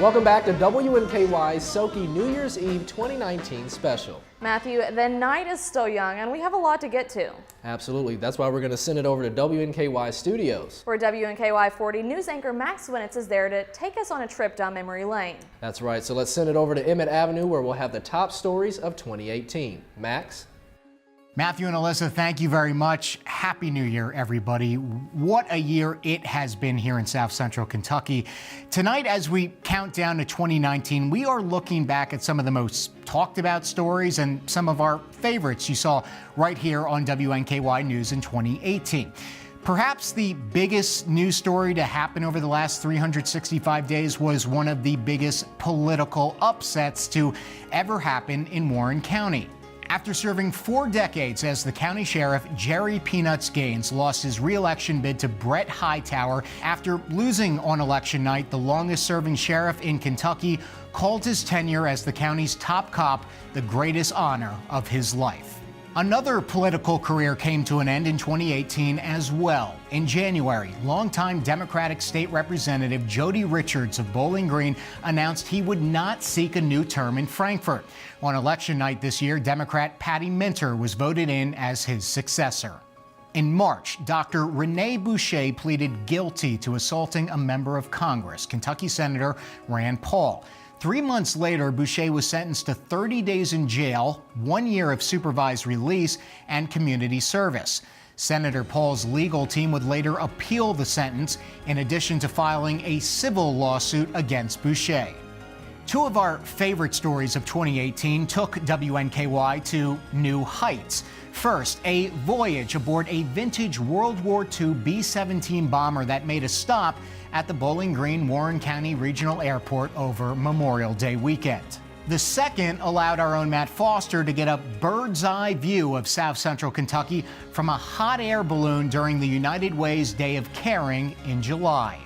Welcome back to WNKY's SoKY New Year's Eve 2019 special. Matthew, the night is still young and we have a lot to get to. Absolutely. That's why we're going to send it over to WNKY Studios. Where WNKY 40 news anchor Max Winitz is there to take us on a trip down memory lane. That's right. So let's send it over to Emmett Avenue where we'll have the top stories of 2018. Max? Matthew and Alyssa, thank you very much. Happy New Year, everybody. What a year it has been here in South Central Kentucky. Tonight, as we count down to 2019, we are looking back at some of the most talked about stories and some of our favorites you saw right here on WNKY News in 2018. Perhaps the biggest news story to happen over the last 365 days was one of the biggest political upsets to ever happen in Warren County. After serving 4 decades as the county sheriff, Jerry Peanuts Gaines lost his re-election bid to Brett Hightower after losing on election night. The longest-serving sheriff in Kentucky called his tenure as the county's top cop the greatest honor of his life. Another political career came to an end in 2018 as well. In January, longtime Democratic State Representative Jody Richards of Bowling Green announced he would not seek a new term in Frankfort. On election night this year, Democrat Patty Minter was voted in as his successor. In March, Dr. Rene Boucher pleaded guilty to assaulting a member of Congress, Kentucky Senator Rand Paul. 3 months later, Boucher was sentenced to 30 days in jail, 1 year of supervised release, and community service. Senator Paul's legal team would later appeal the sentence, in addition to filing a civil lawsuit against Boucher. Two of our favorite stories of 2018 took WNKY to new heights. First, a voyage aboard a vintage World War II B-17 bomber that made a stop at the Bowling Green Warren County Regional Airport over Memorial Day weekend. The second allowed our own Matt Foster to get a bird's-eye view of South Central Kentucky from a hot air balloon during the United Way's Day of Caring in July.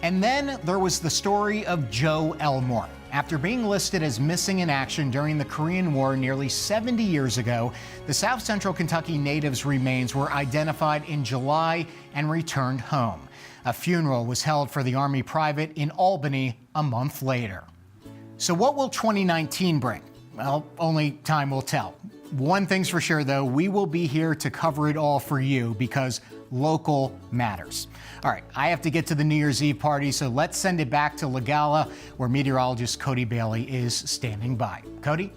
And then there was the story of Joe Elmore. After being listed as missing in action during the Korean War nearly 70 years ago, the South Central Kentucky native's remains were identified in July and returned home. A funeral was held for the Army private in Albany a month later. So what will 2019 bring? Well, only time will tell. One thing's for sure, though, we will be here to cover it all for you because local matters. All right, I have to get to the New Year's Eve party, so let's send it back to La Gala, where meteorologist Cody Bailey is standing by. Cody?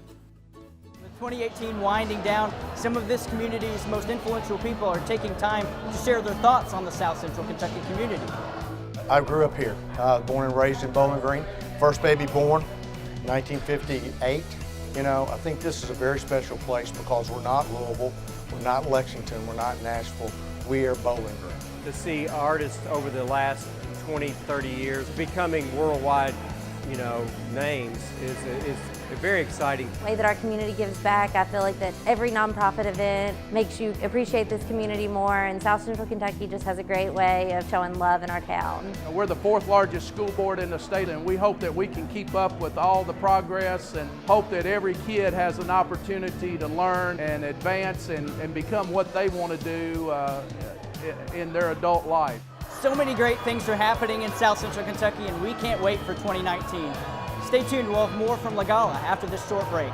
With 2018 winding down, some of this community's most influential people are taking time to share their thoughts on the South Central Kentucky community. I grew up here, born and raised in Bowling Green. First baby born, 1958. You know, I think this is a very special place because we're not Louisville, we're not Lexington, we're not Nashville, we are Bowling Green. To see artists over the last 20, 30 years becoming worldwide, names is very exciting. The way that our community gives back, I feel like that every nonprofit event makes you appreciate this community more, and South Central Kentucky just has a great way of showing love in our town. We're the 4th largest school board in the state, and we hope that we can keep up with all the progress and hope that every kid has an opportunity to learn and advance and become what they want to do in their adult life. So many great things are happening in South Central Kentucky, and we can't wait for 2019. Stay tuned, we'll have more from La Gala after this short break.